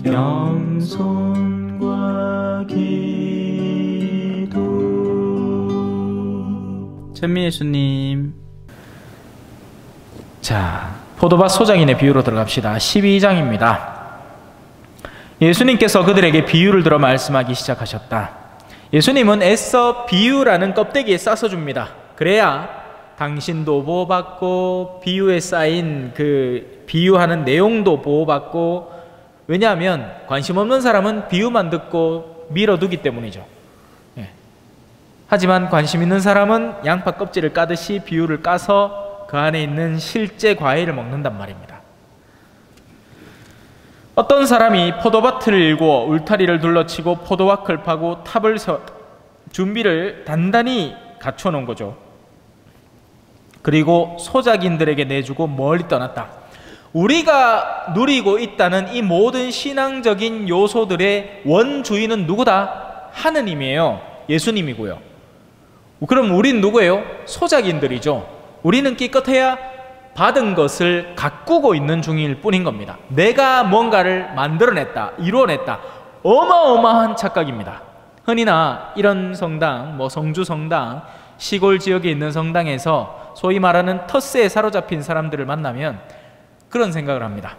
영손과 기도. 천미예수님. 자, 포도밭 소작인의 비유로 들어갑시다. 12장입니다. 예수님께서 그들에게 비유를 들어 말씀하기 시작하셨다. 예수님은 애써 비유라는 껍데기에 싸서 줍니다. 그래야 당신도 보호받고 비유에 쌓인 그 비유하는 내용도 보호받고, 왜냐하면 관심 없는 사람은 비유만 듣고 밀어두기 때문이죠. 하지만 관심 있는 사람은 양파 껍질을 까듯이 비유를 까서 그 안에 있는 실제 과일을 먹는단 말입니다. 어떤 사람이 포도밭을 일구어 울타리를 둘러치고 포도와크를 파고 탑을 준비를 단단히 갖춰 놓은 거죠. 그리고 소작인들에게 내주고 멀리 떠났다. 우리가 누리고 있다는 이 모든 신앙적인 요소들의 원주인은 누구다? 하느님이에요. 예수님이고요. 그럼 우린 누구예요? 소작인들이죠. 우리는 기껏해야 받은 것을 가꾸고 있는 중일 뿐인 겁니다. 내가 뭔가를 만들어냈다, 이루어냈다. 어마어마한 착각입니다. 흔히나 이런 성당, 성주 성당, 시골 지역에 있는 성당에서 소위 말하는 텃세에 사로잡힌 사람들을 만나면 그런 생각을 합니다.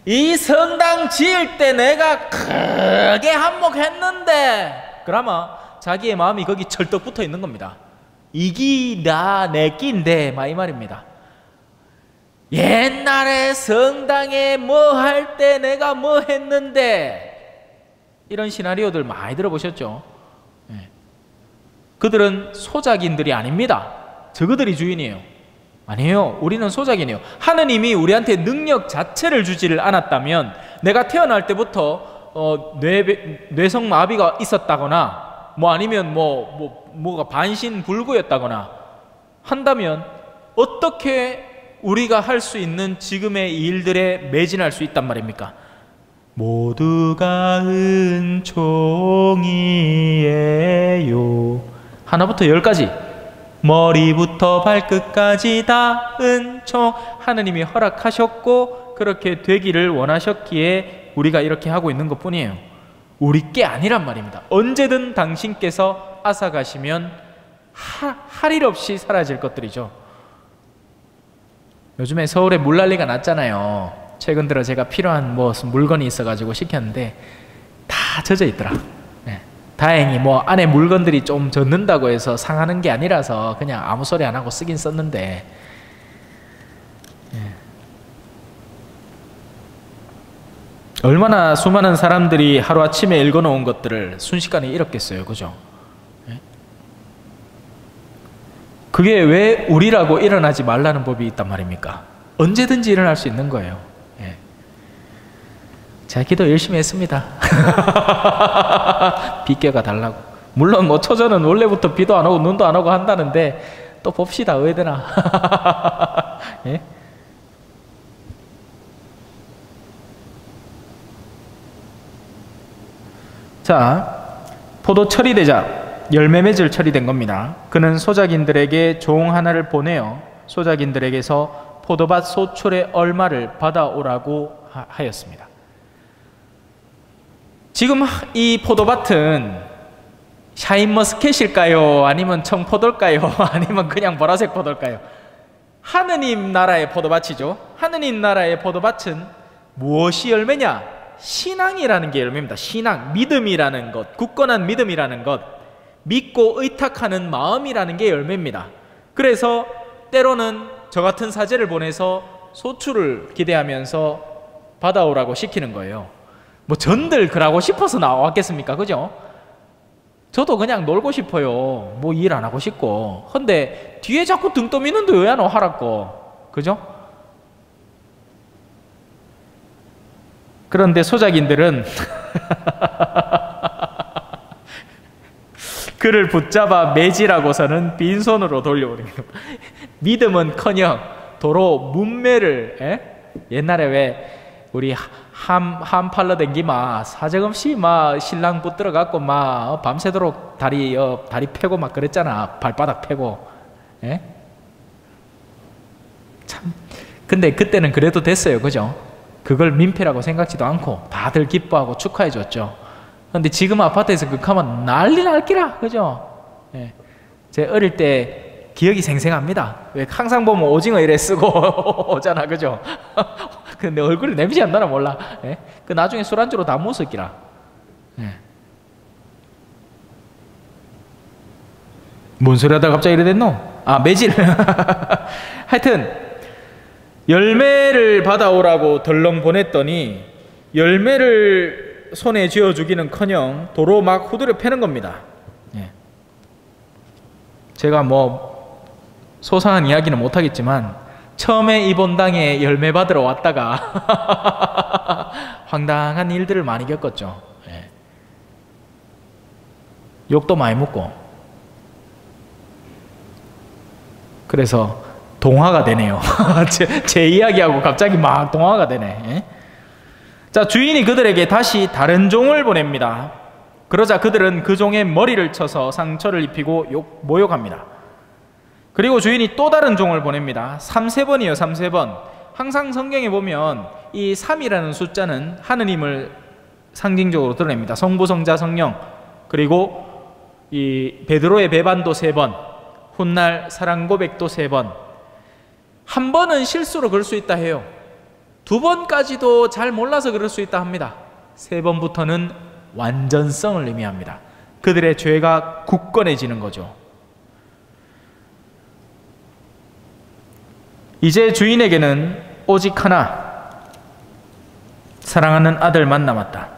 이 성당 지을 때 내가 크게 한몫했는데, 그러면 자기의 마음이 거기 철떡 붙어 있는 겁니다. 이기 내 끼인데, 이 말입니다. 옛날에 성당에 뭐 할 때 내가 뭐 했는데, 이런 시나리오들 많이 들어보셨죠? 그들은 소작인들이 아닙니다. 저그들이 주인이에요. 아니에요. 우리는 소작이네요. 하느님이 우리한테 능력 자체를 주지를 않았다면, 내가 태어날 때부터 뇌성마비가 있었다거나 아니면 뭐가 반신불구였다거나 한다면 어떻게 우리가 할 수 있는 지금의 일들에 매진할 수 있단 말입니까? 모두가 은총이에요. 하나부터 열까지, 머리부터 발끝까지 다 은총. 하느님이 허락하셨고 그렇게 되기를 원하셨기에 우리가 이렇게 하고 있는 것뿐이에요. 우리 게 아니란 말입니다. 언제든 당신께서 앗아가시면 할 일 없이 사라질 것들이죠. 요즘에 서울에 물난리가 났잖아요. 최근 들어 제가 필요한 무슨 물건이 있어가지고 시켰는데 다 젖어 있더라. 다행히 안에 물건들이 좀 젖는다고 해서 상하는 게 아니라서 그냥 아무 소리 안 하고 쓰긴 썼는데, 얼마나 수많은 사람들이 하루아침에 읽어놓은 것들을 순식간에 잃었겠어요. 그죠? 그게 왜 우리라고 일어나지 말라는 법이 있단 말입니까? 언제든지 일어날 수 있는 거예요. 제가 기도 열심히 했습니다. 비껴가 달라고. 물론 초저는 원래부터 비도 안 오고 눈도 안 오고 한다는데 또 봅시다. 왜 되나? 예? 자, 포도철이 되자 열매 맺을 철이 된 겁니다. 그는 소작인들에게 종 하나를 보내어 소작인들에게서 포도밭 소출의 얼마를 받아오라고 하였습니다. 지금 이 포도밭은 샤인머스켓일까요? 아니면 청포도일까요? 아니면 그냥 보라색 포도일까요? 하느님 나라의 포도밭이죠. 하느님 나라의 포도밭은 무엇이 열매냐? 신앙이라는 게 열매입니다. 신앙, 믿음이라는 것, 굳건한 믿음이라는 것, 믿고 의탁하는 마음이라는 게 열매입니다. 그래서 때로는 저 같은 사제를 보내서 소출을 기대하면서 받아오라고 시키는 거예요. 전들 그러고 싶어서 나왔겠습니까? 그죠? 저도 그냥 놀고 싶어요. 일 안 하고 싶고. 근데 뒤에 자꾸 등 떠미는데 왜 안 하라고. 그죠? 그런데 소작인들은 그를 붙잡아 매질하고서는 빈손으로 돌려버립니다. 믿음은커녕 도로 문매를, 옛날에 왜 우리 함 팔러 댕기마 사정없이 신랑 붙들어 갖고 밤새도록 다리 패고 그랬잖아. 발바닥 패고. 참. 근데 그때는 그래도 됐어요. 그죠? 그걸 민폐라고 생각지도 않고 다들 기뻐하고 축하해 줬죠. 그런데 지금 아파트에서 극하면 난리 날기라, 그죠? 예. 제 어릴 때 기억이 생생합니다. 왜 항상 보면 오징어 이래 쓰고 오잖아, 그죠? 근데 얼굴에 냄새 안 나나 몰라. 예? 그 나중에 술안주로 다 묻었기라. 예. 뭔 소리 하다가 갑자기 이래 됐노? 아, 매질. 하여튼 열매를 받아오라고 덜렁 보냈더니 열매를 손에 쥐어주기는커녕 도로 막 후드려 패는 겁니다. 예. 제가 뭐 소상한 이야기는 못하겠지만 처음에 이 본당에 열매 받으러 왔다가 황당한 일들을 많이 겪었죠. 예. 욕도 많이 먹고. 그래서 동화가 되네요. 제 이야기하고 갑자기 막 동화가 되네. 예? 자, 주인이 그들에게 다시 다른 종을 보냅니다. 그러자 그들은 그 종의 머리를 쳐서 상처를 입히고 모욕합니다. 그리고 주인이 또 다른 종을 보냅니다. 3세번이에요. 3세번. 항상 성경에 보면 이 3이라는 숫자는 하느님을 상징적으로 드러냅니다. 성부, 성자, 성령. 그리고 이 베드로의 배반도 3번, 훗날 사랑 고백도 3번. 한 번은 실수로 그럴 수 있다 해요. 2번까지도 잘 몰라서 그럴 수 있다 합니다. 3번부터는 완전성을 의미합니다. 그들의 죄가 굳건해지는 거죠. 이제 주인에게는 오직 하나, 사랑하는 아들만 남았다.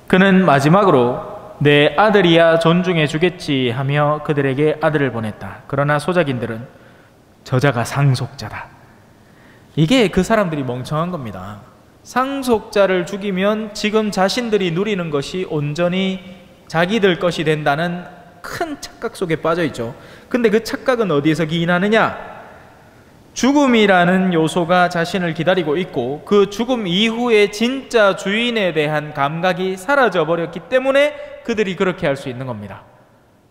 그는 마지막으로 내 아들이야 존중해 주겠지 하며 그들에게 아들을 보냈다. 그러나 소작인들은 저자가 상속자다. 이게 그 사람들이 멍청한 겁니다. 상속자를 죽이면 지금 자신들이 누리는 것이 온전히 자기들 것이 된다는 큰 착각 속에 빠져 있죠. 근데 그 착각은 어디에서 기인하느냐? 죽음이라는 요소가 자신을 기다리고 있고 그 죽음 이후에 진짜 주인에 대한 감각이 사라져 버렸기 때문에 그들이 그렇게 할 수 있는 겁니다.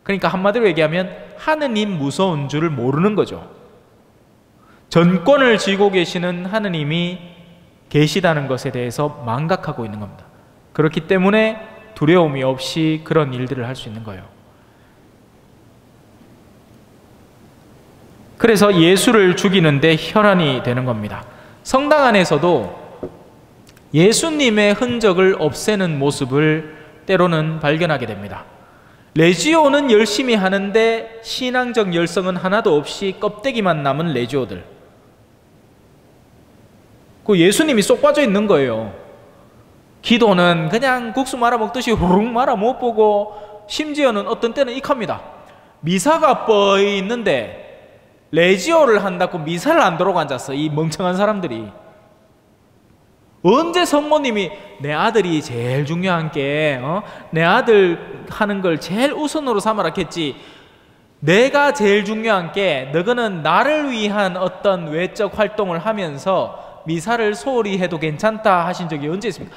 그러니까 한마디로 얘기하면 하느님 무서운 줄을 모르는 거죠. 전권을 쥐고 계시는 하느님이 계시다는 것에 대해서 망각하고 있는 겁니다. 그렇기 때문에 두려움이 없이 그런 일들을 할 수 있는 거예요. 그래서 예수를 죽이는데 혈안이 되는 겁니다. 성당 안에서도 예수님의 흔적을 없애는 모습을 때로는 발견하게 됩니다. 레지오는 열심히 하는데 신앙적 열성은 하나도 없이 껍데기만 남은 레지오들. 그 예수님이 쏙 빠져 있는 거예요. 기도는 그냥 국수 말아 먹듯이 후룩 말아 못 보고 심지어는 어떤 때는 익합니다. 미사가 뻐 있는데 레지오를 한다고 미사를 안 들어오고 앉았어. 이 멍청한 사람들이. 언제 성모님이 내 아들이 제일 중요한 게 내 아들 하는 걸 제일 우선으로 삼아라 했지. 내가 제일 중요한 게 너희는 나를 위한 어떤 외적 활동을 하면서 미사를 소홀히 해도 괜찮다 하신 적이 언제 있습니까?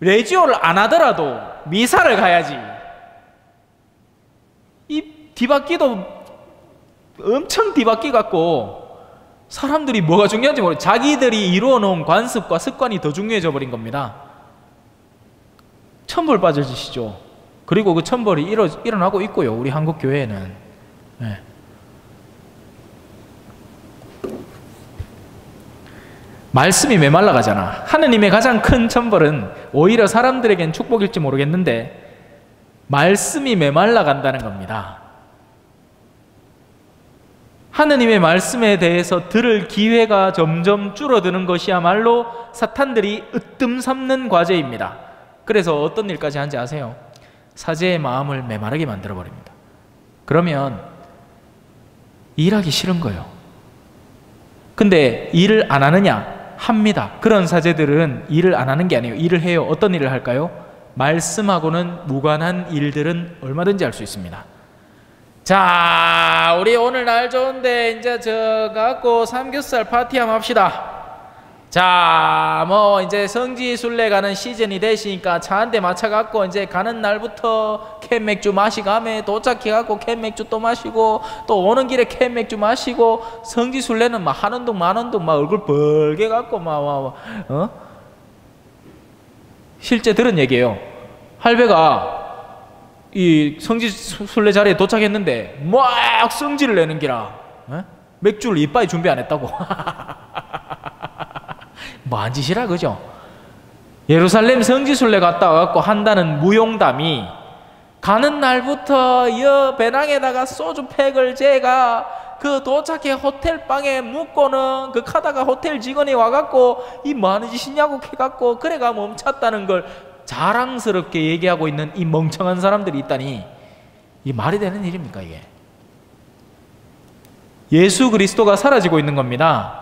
레지오를 안 하더라도 미사를 가야지. 이 뒤바퀴도 엄청 뒤바퀴 같고 사람들이 뭐가 중요한지 모르고 자기들이 이루어 놓은 관습과 습관이 더 중요해져 버린 겁니다. 천벌 빠질 짓이죠. 그리고 그 천벌이 일어나고 있고요. 우리 한국 교회에는. 네. 말씀이 메말라 가잖아. 하느님의 가장 큰 천벌은 오히려 사람들에겐 축복일지 모르겠는데 말씀이 메말라 간다는 겁니다. 하느님의 말씀에 대해서 들을 기회가 점점 줄어드는 것이야말로 사탄들이 으뜸 삼는 과제입니다. 그래서 어떤 일까지 하는지 아세요? 사제의 마음을 메마르게 만들어버립니다. 그러면 일하기 싫은 거예요. 근데 일을 안 하느냐? 합니다. 그런 사제들은 일을 안 하는 게 아니에요. 일을 해요. 어떤 일을 할까요? 말씀하고는 무관한 일들은 얼마든지 할 수 있습니다. 자, 우리 오늘 날 좋은데 이제 저 갖고 삼겹살 파티 한번 합시다. 자, 뭐 이제 성지순례 가는 시즌이 되시니까 차 한 대 맞춰갖고 이제 가는 날부터 캔 맥주 마시가며 도착해갖고 캔 맥주 또 마시고 또 오는 길에 캔 맥주 마시고 성지순례는 막 하는 둥 마는 둥 막 얼굴 벌게 갖고 막 실제 들은 얘기예요. 할배가 이 성지순례 자리에 도착했는데 막 성지를 내는 기라 맥주를 이빠이 준비 안 했다고. 뭐한 짓이라 그죠? 예루살렘 성지순례 갔다 와갖고 한다는 무용담이 가는 날부터 여 배낭에다가 소주 팩을 제가 그 도착해 호텔 방에 묵고는 그 카다가 호텔 직원이 와갖고 이 뭐하는 짓이냐고 해갖고 그래가 멈췄다는 걸 자랑스럽게 얘기하고 있는 이 멍청한 사람들이 있다니 이 말이 되는 일입니까 이게? 예수 그리스도가 사라지고 있는 겁니다.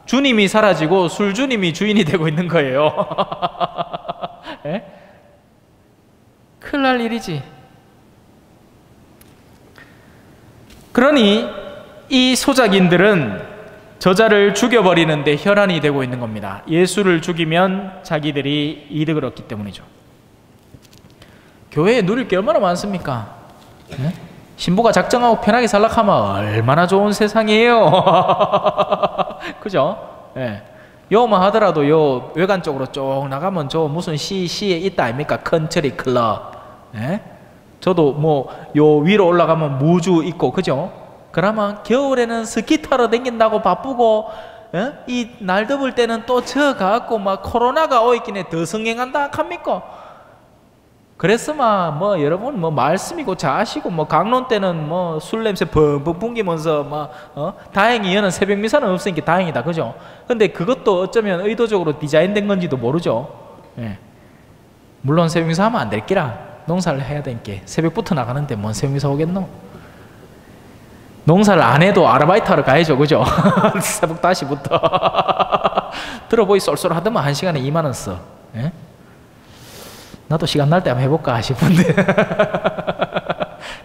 주님이 사라지고 술주님이 주인이 되고 있는 거예요. 에? 큰일 날 일이지. 그러니 이 소작인들은 저자를 죽여버리는데 혈안이 되고 있는 겁니다. 예수를 죽이면 자기들이 이득을 얻기 때문이죠. 교회에 누릴 게 얼마나 많습니까? 에? 신부가 작정하고 편하게 살락하면 얼마나 좋은 세상이에요. 그죠? 예. 요만 하더라도 요 외관 쪽으로 쭉 나가면 저 무슨 시에 있다 아닙니까? 컨트리 클럽. 예? 저도 뭐 요 위로 올라가면 무주 있고 그죠? 그러면 겨울에는 스키 타러 다닌다고 바쁘고 예? 이 날 더울 때는 또 저 가갖고 막 코로나가 오있기에 더 성행한다 합니까? 그랬으면 뭐 여러분 뭐 말씀이고 자시고 뭐 강론 때는 뭐 술 냄새 펑펑 풍기면서 뭐 다행히 여는 새벽 미사는 없으니까 다행이다 그죠? 근데 그것도 어쩌면 의도적으로 디자인된 건지도 모르죠. 예. 물론 새벽 미사 하면 안 될 기라 농사를 해야 되니까 새벽부터 나가는데 뭔 새벽 미사 오겠노? 농사를 안 해도 아르바이트 하러 가야죠 그죠? 새벽 5시부터 들어보이 쏠쏠하더만 1시간에 2만 원 써. 예? 나도 시간 날 때 한번 해볼까 싶은데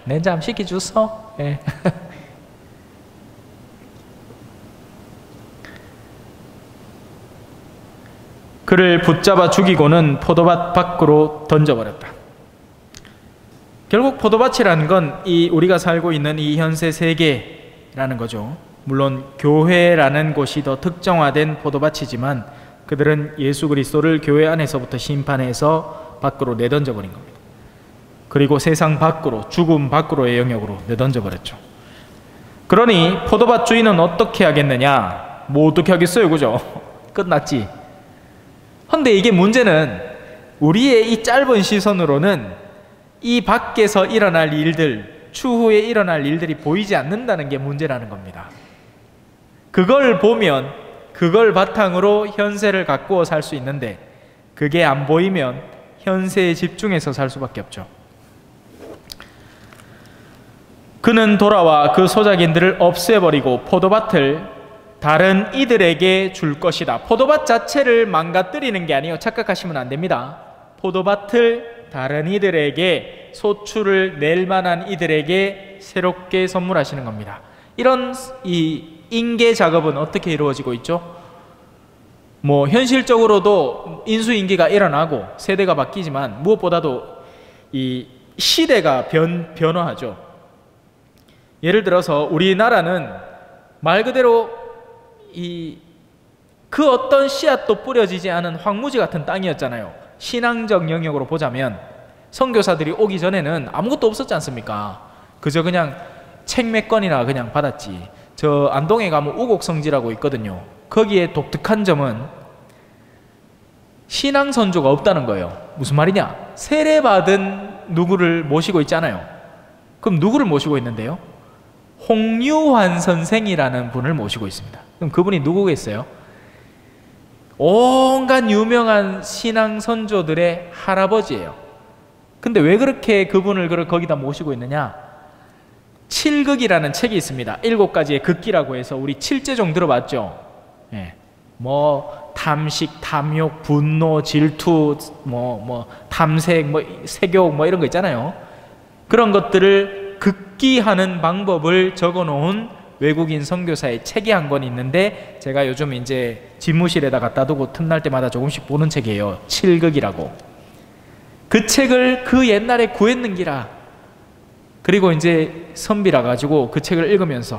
낸자 한번 시켜줬어. 예. 그를 붙잡아 죽이고는 포도밭 밖으로 던져버렸다. 결국 포도밭이라는 건 이 우리가 살고 있는 이 현세 세계라는 거죠. 물론 교회라는 곳이 더 특정화된 포도밭이지만 그들은 예수 그리스도를 교회 안에서부터 심판해서 밖으로 내던져 버린 겁니다. 그리고 세상 밖으로 죽음 밖으로의 영역으로 내던져 버렸죠. 그러니 포도밭 주인은 어떻게 하겠느냐? 뭐 어떻게 하겠어요 그죠? 끝났지. 근데 이게 문제는 우리의 이 짧은 시선으로는 이 밖에서 일어날 일들, 추후에 일어날 일들이 보이지 않는다는 게 문제라는 겁니다. 그걸 보면 그걸 바탕으로 현세를 가꾸어 살 수 있는데 그게 안 보이면 현세에 집중해서 살 수밖에 없죠. 그는 돌아와 그 소작인들을 없애버리고 포도밭을 다른 이들에게 줄 것이다. 포도밭 자체를 망가뜨리는 게 아니에요. 착각하시면 안 됩니다. 포도밭을 다른 이들에게 소출을 낼 만한 이들에게 새롭게 선물하시는 겁니다. 이런 이 인계 작업은 어떻게 이루어지고 있죠? 뭐 현실적으로도 인수인계가 일어나고 세대가 바뀌지만 무엇보다도 이 시대가 변화하죠. 예를 들어서 우리나라는 말 그대로 그 어떤 씨앗도 뿌려지지 않은 황무지 같은 땅이었잖아요. 신앙적 영역으로 보자면 선교사들이 오기 전에는 아무것도 없었지 않습니까? 그저 그냥 책 몇 권이나 그냥 받았지. 저 안동에 가면 우곡성지라고 있거든요. 거기에 독특한 점은 신앙 선조가 없다는 거예요. 무슨 말이냐? 세례받은 누구를 모시고 있잖아요. 그럼 누구를 모시고 있는데요? 홍유환 선생이라는 분을 모시고 있습니다. 그럼 그분이 누구겠어요? 온갖 유명한 신앙 선조들의 할아버지예요. 근데 왜 그렇게 그분을 거기다 모시고 있느냐? 칠극이라는 책이 있습니다. 7가지의 극기라고 해서 우리 칠제종 들어봤죠? 예. 뭐 탐식, 탐욕, 분노, 질투, 탐색, 색욕 이런 거 있잖아요. 그런 것들을 극기하는 방법을 적어놓은 외국인 선교사의 책이 한 권 있는데 제가 요즘 이제 집무실에다 갖다 두고 틈날 때마다 조금씩 보는 책이에요. 칠극이라고. 그 책을 그 옛날에 구했는기라. 그리고 이제 선비라 가지고 그 책을 읽으면서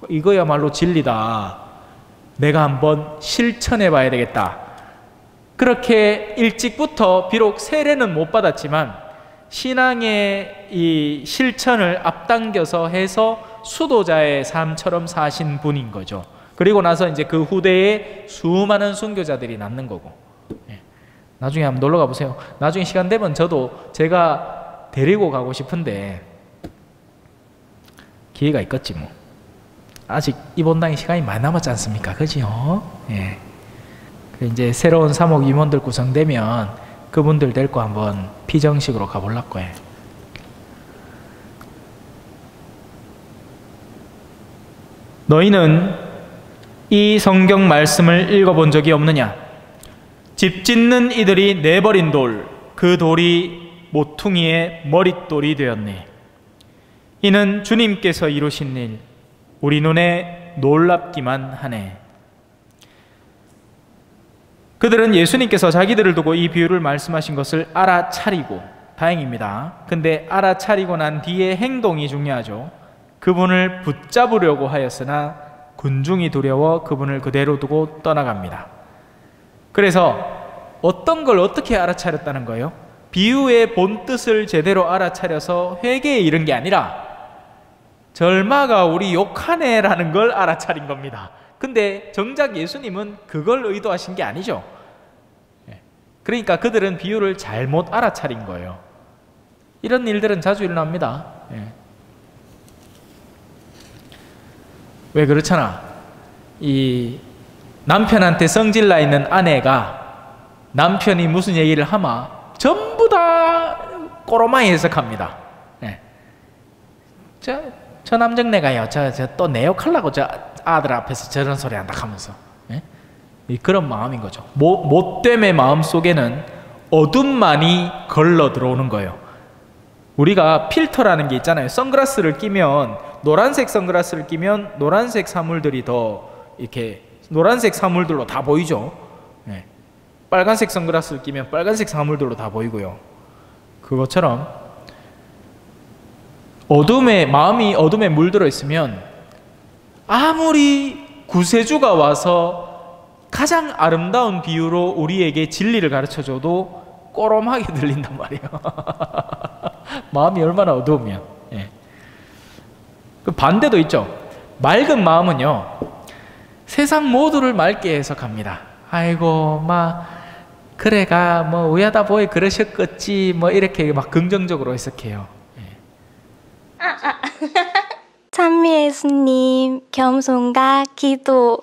이거야말로 진리다. 내가 한번 실천해 봐야 되겠다. 그렇게 일찍부터 비록 세례는 못 받았지만 신앙의 이 실천을 앞당겨서 해서 수도자의 삶처럼 사신 분인 거죠. 그리고 나서 이제 그 후대에 수많은 순교자들이 낳는 거고. 나중에 한번 놀러 가보세요. 나중에 시간 되면 저도 제가 데리고 가고 싶은데 기회가 있겠지 뭐. 아직 이번당의 시간이 많이 남았지 않습니까? 그지요? 예. 이제 새로운 사목 임원들 구성되면 그분들 데리고 한번 피정식으로 가보려고 해. 너희는 이 성경 말씀을 읽어본 적이 없느냐? 집 짓는 이들이 내버린 돌, 그 돌이 모퉁이의 머릿돌이 되었네. 이는 주님께서 이루신 일, 우리 눈에 놀랍기만 하네. 그들은 예수님께서 자기들을 두고 이 비유를 말씀하신 것을 알아차리고, 다행입니다. 근데 알아차리고 난 뒤에 행동이 중요하죠. 그분을 붙잡으려고 하였으나 군중이 두려워 그분을 그대로 두고 떠나갑니다. 그래서 어떤 걸 어떻게 알아차렸다는 거예요? 비유의 본뜻을 제대로 알아차려서 회개에 이른 게 아니라 절마가 우리 욕하네라는 걸 알아차린 겁니다. 근데 정작 예수님은 그걸 의도하신 게 아니죠. 그러니까 그들은 비유를 잘못 알아차린 거예요. 이런 일들은 자주 일어납니다. 왜 그렇잖아. 이 남편한테 성질나 있는 아내가 남편이 무슨 얘기를 하면 전부 다 꼬로마이 해석합니다. 저 남정네가요. 저 또 내 욕하려고 저 아들 앞에서 저런 소리 한다 하면서. 그런 마음인 거죠. 못됨의 마음 속에는 어둠만이 걸러 들어오는 거예요. 우리가 필터라는 게 있잖아요. 선글라스를 끼면, 노란색 선글라스를 끼면 노란색 사물들이 더 이렇게 노란색 사물들로 다 보이죠. 빨간색 선글라스를 끼면 빨간색 사물들로 다 보이고요. 그것처럼 마음이 어둠에 물들어 있으면 아무리 구세주가 와서 가장 아름다운 비유로 우리에게 진리를 가르쳐줘도 꼬롬하게 들린단 말이에요. 마음이 얼마나 어두우면. 그 반대도 있죠. 맑은 마음은요, 세상 모두를 맑게 해석합니다. 아이고 그래가 우야다 보이 그러셨겠지 이렇게 막 긍정적으로 해석해요. 찬미 예수님, 겸손과 기도.